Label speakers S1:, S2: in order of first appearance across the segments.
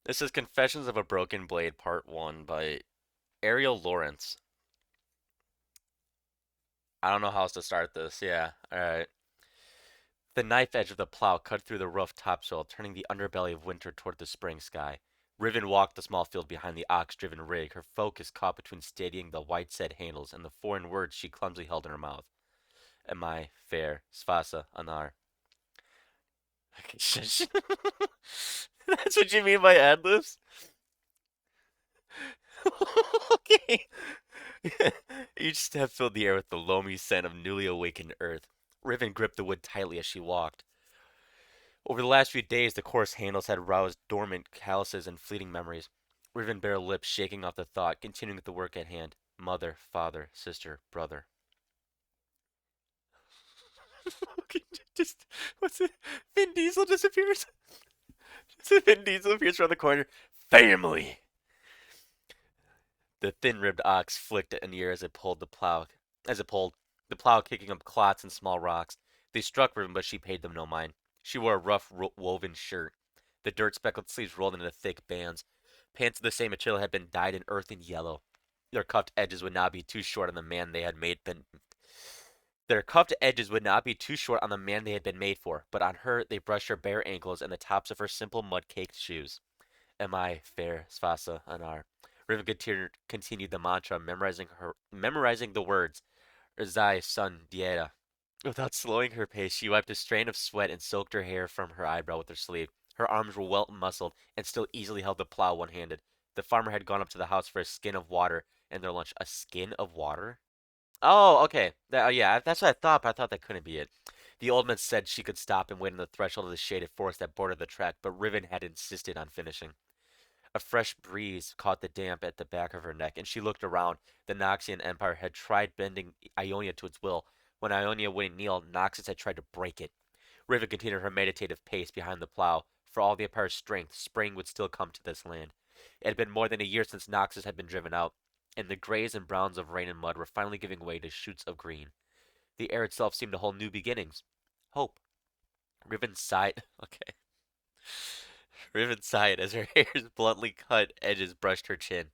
S1: This is Confessions of a Broken Blade, Part 1 by Ariel Lawrence. I don't know how else to start this. Yeah, alright. The knife edge of the plow cut through the rough topsoil, turning the underbelly of winter toward the spring sky. Riven walked the small field behind the ox-driven rig, her focus caught between steadying the white-set handles and the foreign words she clumsily held in her mouth. Am I fair? Svasa Anar. Okay, shush. That's what you mean by ad-libs? Okay. Each step filled the air with the loamy scent of newly awakened earth. Riven gripped the wood tightly as she walked. Over the last few days, the coarse handles had roused dormant calluses and fleeting memories. Riven bare lips shaking off the thought, continuing with the work at hand. Mother, father, sister, brother. Okay, just what's it? Vin Diesel disappears. Vin Diesel appears around the corner. Family. The thin-ribbed ox flicked an ear as it pulled the plow. As it pulled, the plow kicking up clots and small rocks. They struck Riven, but she paid them no mind. She wore a rough woven shirt. The dirt-speckled sleeves rolled into thick bands. Pants of the same material had been dyed in earthen yellow. Their cuffed edges would not be too short on the man they had made been. Their cuffed edges would not be too short on the man they had been made for, but on her they brushed her bare ankles and the tops of her simple mud-caked shoes. Am I fair, Svasa Anar? Riven continued the mantra, memorizing the words. Urzai sun dieta. Without slowing her pace, she wiped a strain of sweat and soaked her hair from her eyebrow with her sleeve. Her arms were well muscled and still easily held the plow one-handed. The farmer had gone up to the house for a skin of water and their lunch. A skin of water? Oh, okay. Yeah, that's what I thought, but I thought that couldn't be it. The old man said she could stop and wait on the threshold of the shaded forest that bordered the track, but Riven had insisted on finishing. A fresh breeze caught the damp at the back of her neck, and she looked around. The Noxian Empire had tried bending Ionia to its will. When Ionia wouldn't kneel, Noxus had tried to break it. Riven continued her meditative pace behind the plow. For all the Empire's strength, spring would still come to this land. It had been more than a year since Noxus had been driven out, and the grays and browns of rain and mud were finally giving way to shoots of green. The air itself seemed to hold new beginnings. Hope. Riven sighed. Okay. Riven sighed as her hair's bluntly cut edges brushed her chin.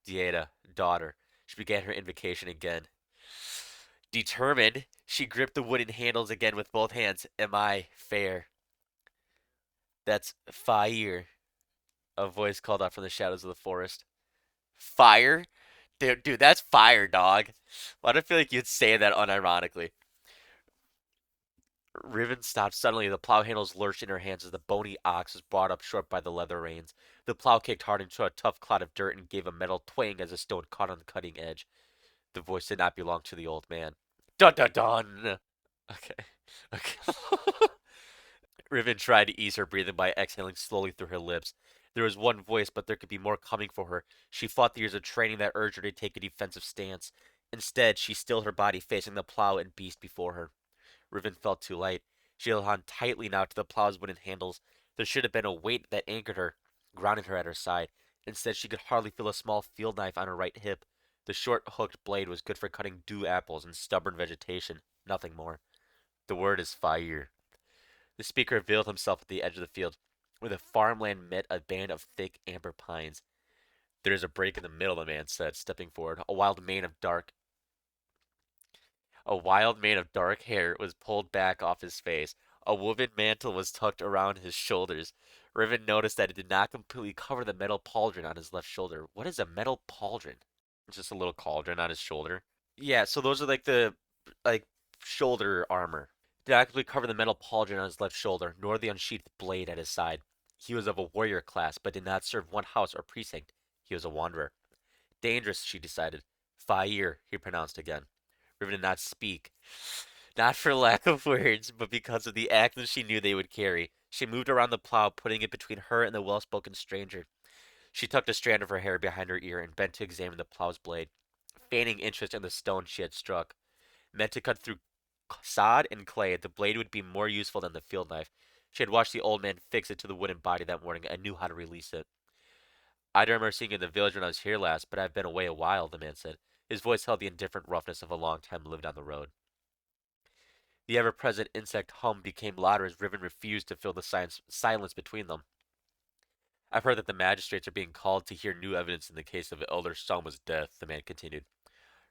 S1: Dieta, daughter. She began her invocation again. Determined, she gripped the wooden handles again with both hands. Am I fair? That's fire, a voice called out from the shadows of the forest. Fire? Dude, that's fire, dog. Why do I feel like you'd say that unironically? Riven stopped suddenly. The plow handles lurched in her hands as the bony ox was brought up short by the leather reins. The plow kicked hard into a tough clod of dirt and gave a metal twang as the stone caught on the cutting edge. The voice did not belong to the old man. Dun dun dun! Okay. Okay. Riven tried to ease her breathing by exhaling slowly through her lips. There was one voice, but there could be more coming for her. She fought the years of training that urged her to take a defensive stance. Instead, she stilled her body, facing the plow and beast before her. Riven felt too light. She held on tightly now to the plow's wooden handles. There should have been a weight that anchored her, grounded her at her side. Instead, she could hardly feel a small field knife on her right hip. The short hooked blade was good for cutting dew apples and stubborn vegetation, nothing more. The word is fire. The speaker revealed himself at the edge of the field, where the farmland met a band of thick amber pines. There is a break in the middle, the man said, stepping forward. A wild mane of dark hair was pulled back off his face. A woven mantle was tucked around his shoulders. Riven noticed that it did not completely cover the metal pauldron on his left shoulder. What is a metal pauldron? It's just a little cauldron on his shoulder. Yeah, so those are like the like shoulder armor. Did not completely cover the metal pauldron on his left shoulder, nor the unsheathed blade at his side. He was of a warrior class, but did not serve one house or precinct. He was a wanderer. Dangerous, she decided. Fire, he pronounced again. Riven did not speak. Not for lack of words, but because of the accent she knew they would carry. She moved around the plow, putting it between her and the well-spoken stranger. She tucked a strand of her hair behind her ear and bent to examine the plow's blade, feigning interest in the stone she had struck. Meant to cut through sod and clay, the blade would be more useful than the field knife. She had watched the old man fix it to the wooden body that morning and knew how to release it. I don't remember seeing it in the village when I was here last, but I've been away a while, the man said. His voice held the indifferent roughness of a long time lived on the road. The ever-present insect hum became louder as Riven refused to fill the silence between them. I've heard that the magistrates are being called to hear new evidence in the case of Elder Selma's death, the man continued.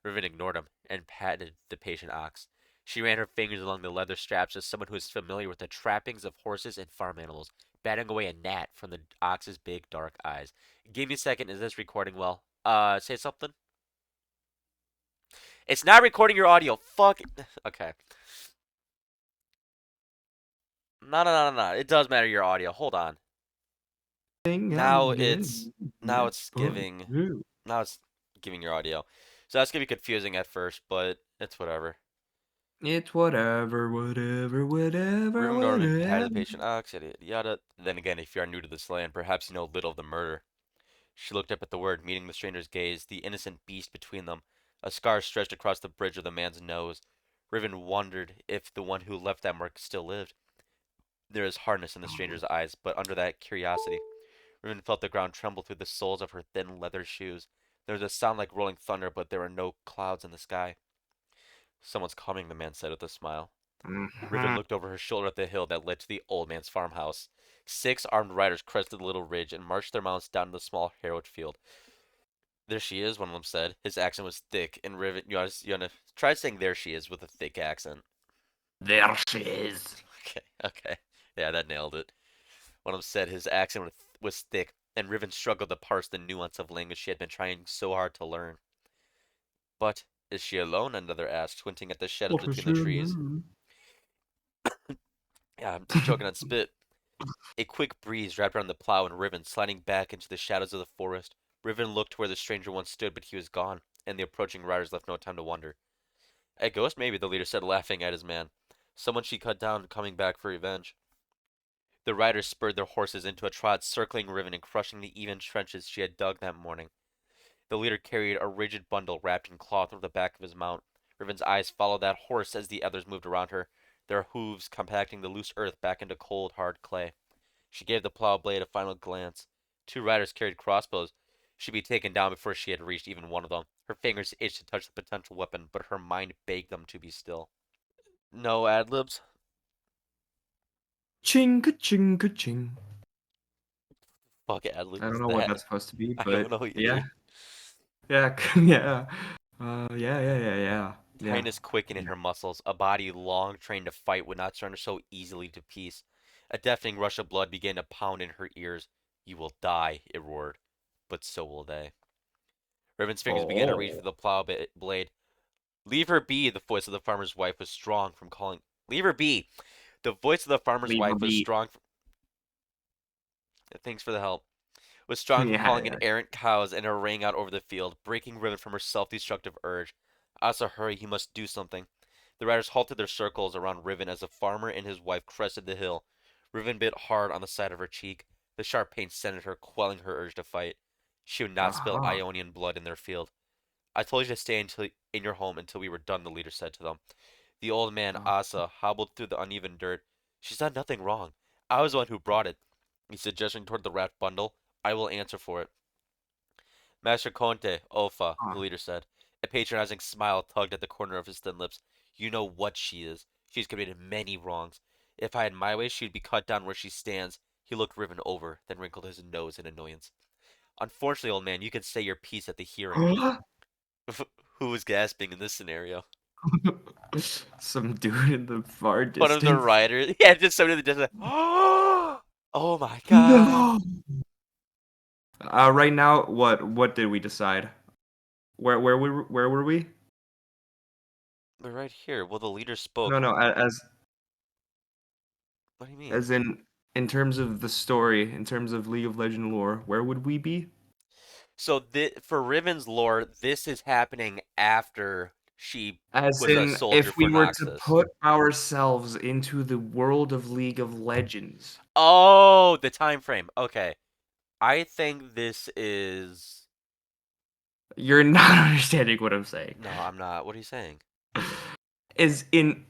S1: Riven ignored him and patted the patient ox. She ran her fingers along the leather straps as someone who is familiar with the trappings of horses and farm animals, batting away a gnat from the ox's big dark eyes. Give me a second, is this recording well? Say something? It's not recording your audio. Fuck. Okay. No. It does matter your audio. Hold on.
S2: Thing
S1: Now
S2: again.
S1: now
S2: That's
S1: it's
S2: part
S1: giving
S2: two.
S1: now it's giving your audio. So that's gonna be confusing at first, but it's whatever.
S2: It's whatever, whatever, whatever,
S1: Riven Norman patted
S2: whatever.
S1: the patient ox, yada yada. Then again, if you are new to this land, perhaps you know little of the murder. She looked up at the word, meeting the stranger's gaze, the innocent beast between them. A scar stretched across the bridge of the man's nose. Riven wondered if the one who left that mark still lived. There is hardness in the stranger's eyes, but under that curiosity, Riven felt the ground tremble through the soles of her thin leather shoes. There was a sound like rolling thunder, but there were no clouds in the sky. Someone's coming, the man said with a smile. Riven
S2: Mhm.
S1: looked over her shoulder at the hill that led to the old man's farmhouse. 6 armed riders crested the little ridge and marched their mounts down to the small harrowed field. There she is, one of them said. His accent was thick, and Riven, you wanna try saying there she is with a thick accent.
S2: There she is.
S1: Okay. Yeah, that nailed it. One of them said his accent was thick, and Riven struggled to parse the nuance of language she had been trying so hard to learn. But is she alone? Another asked, squinting at the shadows
S2: What is
S1: between
S2: she
S1: the trees.
S2: alone?
S1: Yeah, I'm just choking on spit. A quick breeze wrapped around the plow and Riven, sliding back into the shadows of the forest. Riven looked to where the stranger once stood, but he was gone, and the approaching riders left no time to wonder. A ghost, maybe, the leader said, laughing at his man. Someone she cut down, coming back for revenge. The riders spurred their horses into a trot, circling Riven and crushing the even trenches she had dug that morning. The leader carried a rigid bundle wrapped in cloth over the back of his mount. Riven's eyes followed that horse as the others moved around her, their hooves compacting the loose earth back into cold, hard clay. She gave the plow blade a final glance. 2 riders carried crossbows. She'd be taken down before she had reached even one of them. Her fingers itched to touch the potential weapon, but her mind begged them to be still. No ad libs?
S2: Ching ching ching.
S1: Fuck ad
S2: I
S1: lib
S2: don't
S1: is
S2: know what
S1: that?
S2: that's supposed to be,
S1: I
S2: but
S1: don't know
S2: yeah,
S1: either.
S2: yeah, yeah. Yeah. Yeah.
S1: Tightness quickened in her muscles. A body long trained to fight would not surrender so easily to peace. A deafening rush of blood began to pound in her ears. You will die, it roared. But so will they. Riven's fingers began to reach for
S2: Oh.
S1: the plow blade. Leave her be, the voice of the farmer's wife was strong from calling. Leave her be! The voice of the farmer's
S2: Leave a
S1: wife was
S2: beat.
S1: strong. Thanks for the help. Was strong from
S2: Yeah,
S1: calling in
S2: yeah.
S1: errant cows, and her rang out over the field, breaking Riven from her self-destructive urge. Asa, hurry, he must do something. The riders halted their circles around Riven as the farmer and his wife crested the hill. Riven bit hard on the side of her cheek. The sharp pain scented her, quelling her urge to fight. She would not spill
S2: Uh-huh.
S1: Ionian blood in their field. I told you to stay in your home until we were done, the leader said to them. The old man,
S2: Uh,
S1: Asa, hobbled through the uneven dirt. She's done nothing wrong. I was the one who brought it, he said, gesturing toward the wrapped bundle. I will answer for it. Master Conte, Ofa,
S2: uh,
S1: the leader said. A patronizing smile tugged at the corner of his thin lips. You know what she is. She's committed many wrongs. If I had my way, she'd be cut down where she stands. He looked Riven over, then wrinkled his nose in annoyance. Unfortunately, old man, you can say your piece at the hearing. Who was gasping in this scenario?
S2: Some dude in the far
S1: One of the
S2: distance.
S1: riders. Yeah, just somebody in the distance. Oh my god.
S2: No. Right now, what did we decide? Where were we?
S1: We're right here. Well, the leader spoke.
S2: No, no.
S1: What do you mean?
S2: As in terms of the story, in terms of League of Legend lore, where would we be?
S1: So for Riven's lore, this is happening after she
S2: As
S1: was a
S2: in,
S1: soldier
S2: if
S1: for
S2: we were to
S1: Noxus.
S2: put ourselves into the world of League of Legends.
S1: Oh, the time frame. Okay. I think this is.
S2: You're not understanding what I'm saying.
S1: No, I'm not. What are you saying?
S2: Is in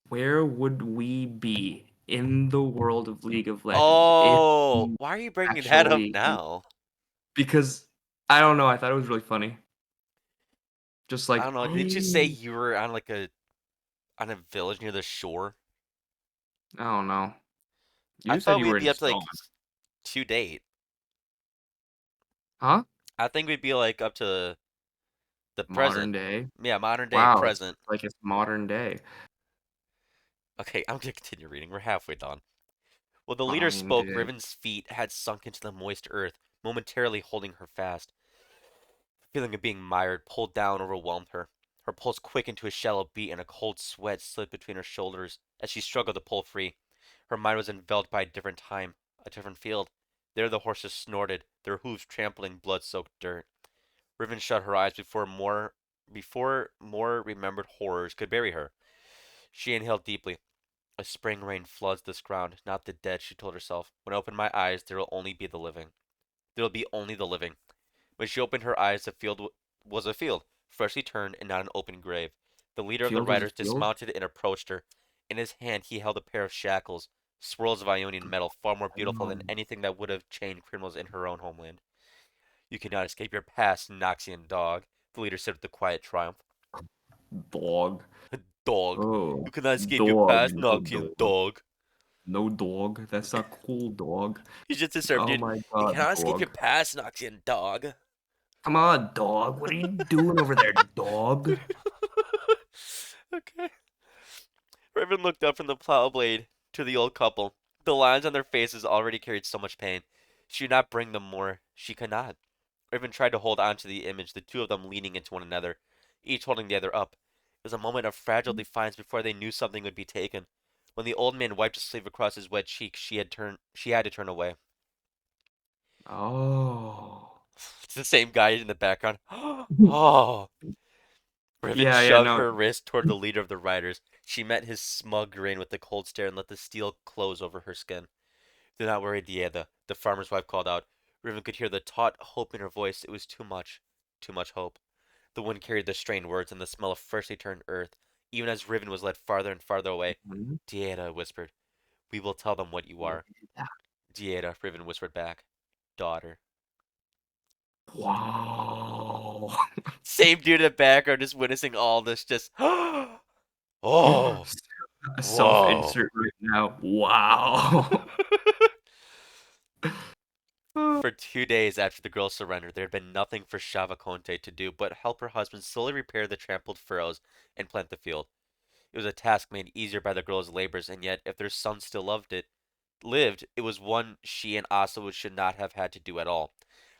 S2: where would we be in the world of League of Legends if
S1: Oh,
S2: we
S1: why are you bringing that up
S2: actually
S1: now?
S2: because I don't know, I thought it was really funny. Just
S1: I
S2: like,
S1: don't know. Didn't you say
S2: oh,
S1: you were on like a village near the shore?
S2: I don't know.
S1: I
S2: You said
S1: thought
S2: you were
S1: we'd
S2: in
S1: be up to like.
S2: Stone.
S1: To date.
S2: Huh?
S1: I think we'd be like up to the
S2: Modern
S1: present.
S2: day.
S1: Yeah, modern day
S2: Wow, it's
S1: present.
S2: like it's modern day.
S1: Okay, I'm gonna continue reading. We're halfway done. When the leader
S2: Fine
S1: spoke,
S2: day.
S1: Riven's feet had sunk into the moist earth, momentarily holding her fast. The feeling of being mired, pulled down, overwhelmed her. Her pulse quickened to a shallow beat, and a cold sweat slid between her shoulders as she struggled to pull free. Her mind was enveloped by a different time, a different field. There the horses snorted, their hooves trampling blood-soaked dirt. Riven shut her eyes before more remembered horrors could bury her. She inhaled deeply. A spring rain floods this ground, not the dead, she told herself. When I open my eyes, there will only be the living. There will be only the living. When she opened her eyes, the field was a field, freshly turned and not an open grave. The leader of the
S2: Field was a
S1: riders
S2: field?
S1: dismounted and approached her. In his hand, he held a pair of shackles, swirls of Ionian metal, far more beautiful than
S2: Um,
S1: anything that would have chained criminals in her own homeland. You cannot escape your past, Noxian dog, the leader said with a quiet triumph.
S2: dog.
S1: Dog.
S2: Oh,
S1: You cannot escape your
S2: dog.
S1: past,
S2: No
S1: Noxian
S2: dog.
S1: dog.
S2: No dog. That's not cool, dog.
S1: He's just a servant,
S2: Oh
S1: dude.
S2: my
S1: You
S2: god,
S1: cannot escape your
S2: dog.
S1: past, Noxian dog.
S2: Come on, dog. What are you doing over there, dog?
S1: Okay. Raven looked up from the plow blade to the old couple. The lines on their faces already carried so much pain. She could not bring them more. She could not. Raven tried to hold on to the image, the two of them leaning into one another, each holding the other up. It was a moment of fragile defiance before they knew something would be taken. When the old man wiped his sleeve across his wet cheek, she had to turn away.
S2: Oh.
S1: It's the same guy in the background. Oh. Riven
S2: Yeah, yeah,
S1: shoved
S2: no.
S1: her wrist toward the leader of the riders. She met his smug grin with a cold stare and let the steel close over her skin. Do not worry, Dieda, the farmer's wife called out. Riven could hear the taut hope in her voice. It was too much. Too much hope. The wind carried the strained words and the smell of freshly turned earth, even as Riven was led farther and farther away.
S2: Mhm.
S1: Dieda whispered. We will tell them what you are.
S2: Yeah.
S1: Dieda, Riven whispered back. Daughter.
S2: Wow.
S1: Same dude in the background just witnessing all this, just oh, whoa.
S2: Self-insert right now. Wow.
S1: For 2 days after the girl surrendered, there had been nothing for Shava Conte to do but help her husband slowly repair the trampled furrows and plant the field. It was a task made easier by the girl's labors, and yet, if their son still lived, it was one she and Asa should not have had to do at all.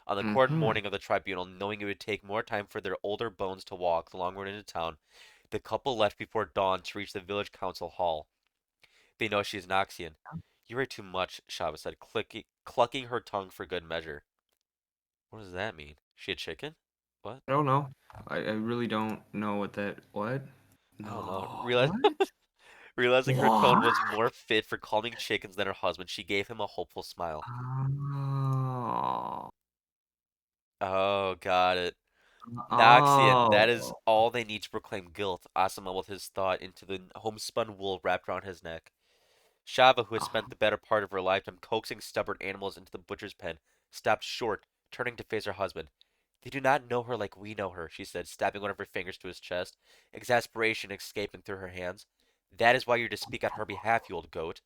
S1: On the court
S2: Hmm.
S1: morning of the tribunal, knowing it would take more time for their older bones to walk the long road into town, the couple left before dawn to reach the village council hall. They know she's Noxian. You are too much, Shava said, clucking her tongue for good measure. What does that mean? She a chicken? What?
S2: I don't know. I really don't know what that. What?
S1: I don't know.
S2: No. What?
S1: Realizing her tone
S2: What?
S1: was more fit for calming chickens than her husband, she gave him a hopeful smile.
S2: Oh.
S1: Oh, got it. Noxian, that is
S2: Oh.
S1: all they need to proclaim guilt. Asa mumbled his thought into the homespun wool wrapped around his neck. Shava, who had spent the better part of her lifetime coaxing stubborn animals into the butcher's pen, stopped short, turning to face her husband. They do not know her like we know her, she said, stabbing one of her fingers to his chest, exasperation escaping through her hands. That is why you're to speak on her behalf, you old goat.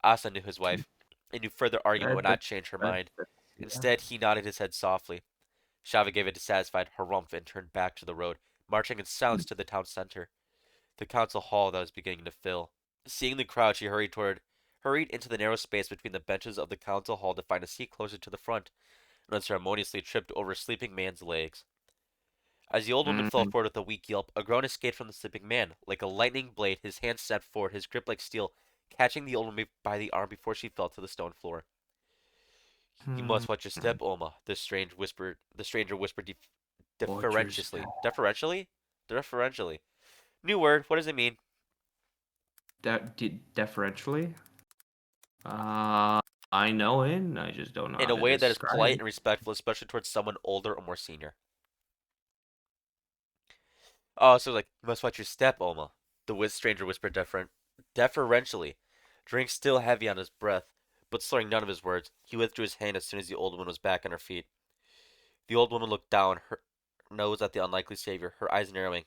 S1: Asa knew his wife, and knew further argument would
S2: That,
S1: not change her
S2: that,
S1: mind.
S2: yeah.
S1: Instead, he nodded his head softly. Shava gave a dissatisfied harumph and turned back to the road, marching in silence to the town center, the council hall that was beginning to fill. Seeing the crowd, she hurried into the narrow space between the benches of the council hall to find a seat closer to the front, and unceremoniously tripped over a sleeping man's legs. As the old woman fell
S2: Mm,
S1: forward with a weak yelp, a groan escaped from the sleeping man. Like a lightning blade, his hand snapped forward, his grip like steel, catching the old woman by the arm before she fell to the stone floor. You
S2: mm.
S1: must watch your step, Oma, the stranger whispered
S2: Watchers.
S1: deferentially? Deferentially. New word, what does it mean?
S2: Deferentially? Uh, I know it. I just don't know
S1: In
S2: how
S1: a
S2: to
S1: way that is
S2: describe
S1: polite
S2: it.
S1: and respectful, especially towards someone older or more senior. Oh, so like, you must watch your step, Oma. The stranger whispered deferentially, drink still heavy on his breath, but slurring none of his words. He withdrew his hand as soon as the old woman was back on her feet. The old woman looked down, her nose at the unlikely savior, her eyes narrowing.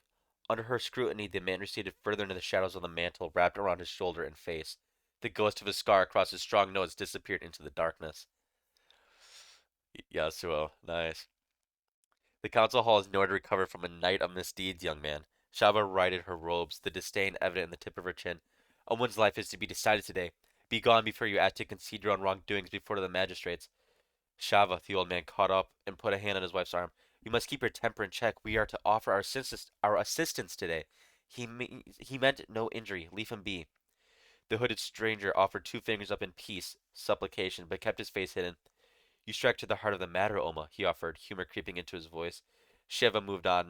S1: Under her scrutiny, the man receded further into the shadows of the mantle wrapped around his shoulder and face. The ghost of his scar across his strong nose disappeared into the darkness. Yasuo, nice. The council hall is nowhere to recover from a night of misdeeds, young man. Shava righted her robes, the disdain evident in the tip of her chin. A woman's life is to be decided today. Be gone before you act to concede your own wrongdoings before the magistrates. Shava, the old man caught up and put a hand on his wife's arm. You must keep your temper in check. We are to offer our assistance today. He meant no injury. Leave him be. The hooded stranger offered two fingers up in peace, supplication, but kept his face hidden. You strike to the heart of the matter, Oma, he offered, humor creeping into his voice. Shiva moved on,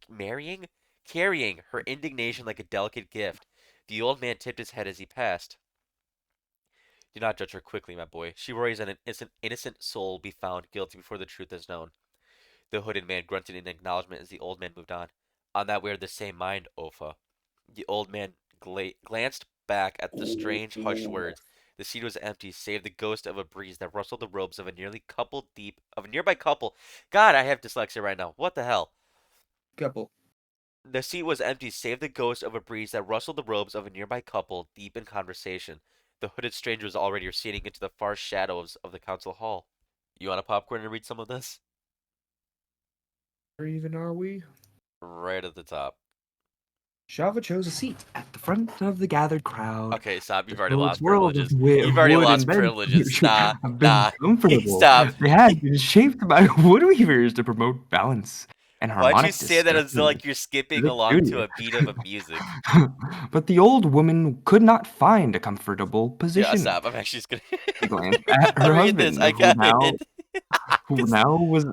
S1: marrying? Carrying her indignation like a delicate gift. The old man tipped his head as he passed. Do not judge her quickly, my boy. She worries that an innocent soul will be found guilty before the truth is known. The hooded man grunted in acknowledgement as the old man moved on. On that we are of the same mind, Ofa. The old man glanced back at the strange, hushed words. The seat was empty, save the ghost of a breeze that rustled the robes of a nearby couple. God, I have dyslexia right now. What the hell?
S2: Couple.
S1: The seat was empty, save the ghost of a breeze that rustled the robes of a nearby couple, deep in conversation. The hooded stranger was already receding into the far shadows of the council hall. You want a popcorn and read some of this?
S2: Where even are we?
S1: Right at the top.
S2: Shava chose a seat at the front of the gathered crowd.
S1: Okay, stop. You've
S2: The
S1: already
S2: world's
S1: lost
S2: world of
S1: privileges. You've already
S2: wood and
S1: lost
S2: bench
S1: privileges. Nah,
S2: have been
S1: nah.
S2: comfortable.
S1: Stop.
S2: They had been shaped by woodweavers to promote balance and
S1: Why'd you
S2: harmonic
S1: say that as though
S2: discussion.
S1: like you're skipping
S2: Civic
S1: along to
S2: duty.
S1: a beat of a music?
S2: But the old woman could not find a comfortable
S1: Yeah,
S2: position.
S1: stop. I'm actually just gonna.
S2: She glanced at
S1: I'll
S2: her
S1: read this.
S2: husband,
S1: I got it.
S2: who
S1: This-
S2: now was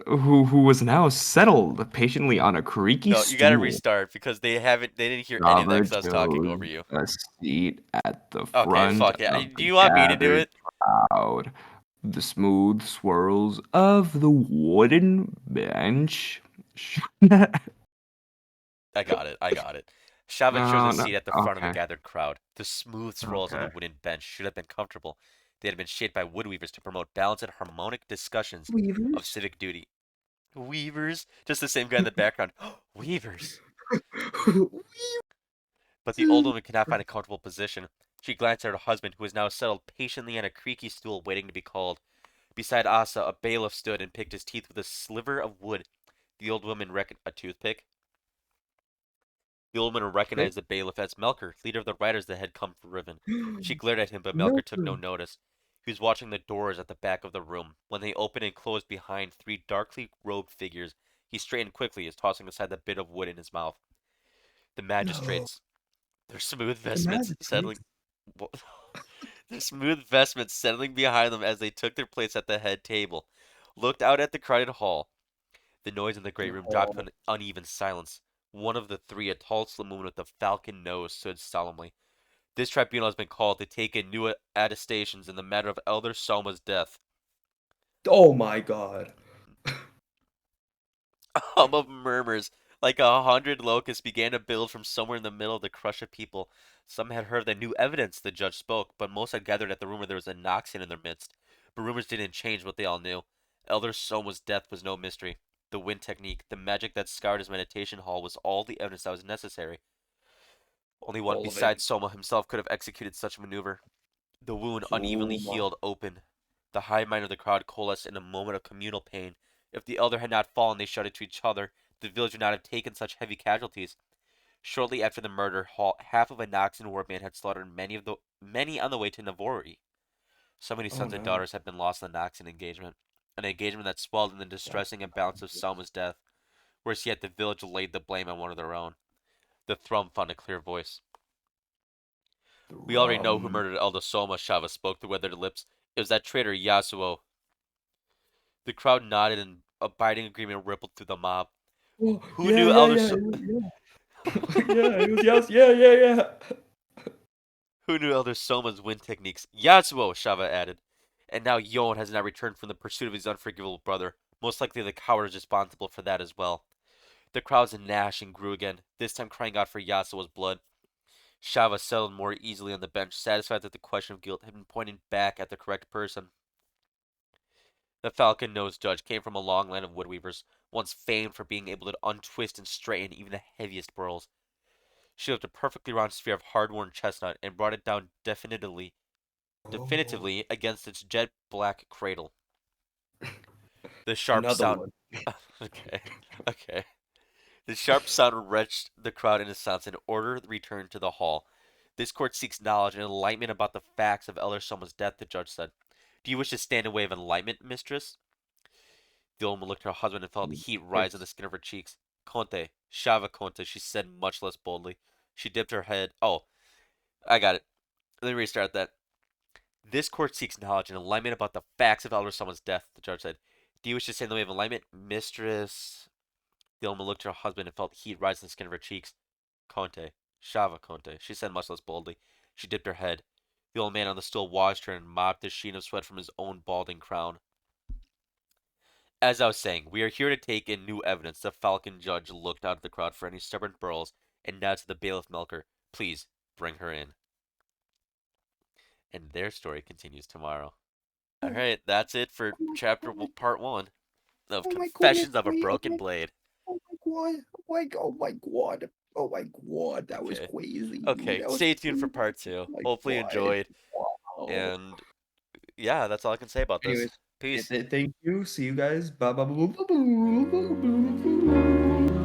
S2: who was now settled patiently on a creaky
S1: No, you gotta
S2: stool.
S1: restart because they didn't hear any of that
S2: Robert
S1: because I was talking over
S2: chose
S1: you.
S2: a seat at the
S1: Okay,
S2: front
S1: fuck it.
S2: of
S1: Do
S2: the
S1: you want me to do
S2: gathered
S1: it?
S2: crowd. The smooth swirls of the wooden bench.
S1: I got it. I got it. Shava chose
S2: No,
S1: a
S2: no.
S1: seat at the front of the
S2: Okay.
S1: gathered crowd. The smooth swirls of the
S2: Okay.
S1: wooden bench should have been comfortable. They had been shaped by woodweavers to promote balanced and harmonic discussions of
S2: Weavers.
S1: civic duty. Weavers? Just the same guy in the background. Weavers. But the old woman could not find a comfortable position. She glanced at her husband, who was now settled patiently on a creaky stool waiting to be called. Beside Asa, a bailiff stood and picked his teeth with a sliver of wood. The old woman reckoned a toothpick. The old woman
S2: Okay.
S1: recognized the bailiff as Melker, leader of the riders that had come for Riven. She glared at him, but Melker took no
S2: Milton.
S1: notice. He was watching the doors at the back of the room. When they opened and closed behind three darkly robed figures, he straightened quickly as tossing aside the bit of wood in his mouth. The
S2: No.
S1: magistrates, their smooth
S2: The
S1: vestments settling
S2: magistrates.
S1: their smooth vestments settling behind them as they took their place at the head table, looked out at the crowded hall. The noise in the great room dropped to
S2: No.
S1: an uneven silence. One of the three, a tall, slim woman with a falcon nose, stood solemnly. This tribunal has been called to take in new attestations in the matter of Elder Soma's death.
S2: Oh my god.
S1: A hum of murmurs, like 100 locusts, began to build from somewhere in the middle of the crush of people. Some had heard the new evidence, the judge spoke, but most had gathered at the rumor there was a Noxian in their midst. But rumors didn't change what they all knew. Elder Soma's death was no mystery. The wind technique, the magic that scoured his meditation hall, was all the evidence that was necessary. Only one
S2: All of it.
S1: besides Soma himself could have executed such a maneuver. The wound unevenly
S2: Soma.
S1: healed open. The high mind of the crowd coalesced in a moment of communal pain. If the elder had not fallen, they shouted to each other, the village would not have taken such heavy casualties. Shortly after the murder, half of a Noxian warband had slaughtered many on the way to Navori. So many
S2: Oh
S1: sons and
S2: no.
S1: daughters had been lost in the Noxian engagement, an engagement that swelled in the distressing imbalance of Selma's death. Worse yet, the village laid the blame on one of their own. The Thrum found a clear voice. We already know who
S2: Rum.
S1: murdered Elder Soma, Shava spoke through weathered lips. It was that traitor Yasuo. The crowd nodded and a biting agreement rippled through the mob.
S2: Oh,
S1: Who
S2: yeah,
S1: knew
S2: yeah,
S1: Elder
S2: yeah,
S1: so-
S2: yeah, it was yes, yeah, yeah, yeah.
S1: Who knew Elder Soma's wind techniques? Yasuo, Shava added. And now Yon has not returned from the pursuit of his unforgivable brother. Most likely the coward is responsible for that as well. The crowds gnashed and grew again, this time crying out for Yasuo's blood. Shava settled more easily on the bench, satisfied that the question of guilt had been pointed back at the correct person. The falcon-nosed judge came from a long line of woodweavers, once famed for being able to untwist and straighten even the heaviest burls. She lifted a perfectly round sphere of hard-worn chestnut and brought it down definitively
S2: Oh.
S1: against its jet black cradle. The sharp
S3: Another
S1: sound.
S3: one.
S1: Okay. Okay. The sharp sound wrenched the crowd into silence and order returned to the hall. This court seeks knowledge and enlightenment about the facts of Elder Soma's death, the judge said. Do you wish to stand in way of enlightenment, mistress? The old woman looked at her husband and felt the heat rise on the
S3: Yes.
S1: skin of her cheeks. Conte, Shava Conte, she said much less boldly. She dipped her head. Oh, I got it. Let me restart that. This court seeks knowledge and enlightenment about the facts of Elder Someone's death, the judge said. Do you wish to stand in the way of enlightenment, mistress? The old woman looked at her husband and felt the heat rise on the skin of her cheeks. Conte, Shava Conte, she said much less boldly. She dipped her head. The old man on the stool watched her and mopped the sheen of sweat from his own balding crown. As I was saying, we are here to take in new evidence. The Falcon judge looked out at the crowd for any stubborn burls and nodded to the bailiff Melker. Please, bring her in. And their story continues tomorrow. Alright, that's it for part one of
S3: Oh my goodness,
S1: Confessions of a
S3: wait, oh
S1: Broken
S3: my,
S1: Blade.
S3: oh my god, oh my god, oh my god, that was
S1: Okay.
S3: crazy, dude.
S1: Okay,
S3: That was
S1: stay tuned for
S3: crazy.
S1: part two.
S3: Oh my
S1: Hopefully you
S3: god.
S1: enjoyed.
S3: Wow.
S1: And yeah, that's all I can say about this.
S3: Anyways,
S1: Peace.
S3: thank you. See you guys. Bye bye bye bye bye bye bye bye.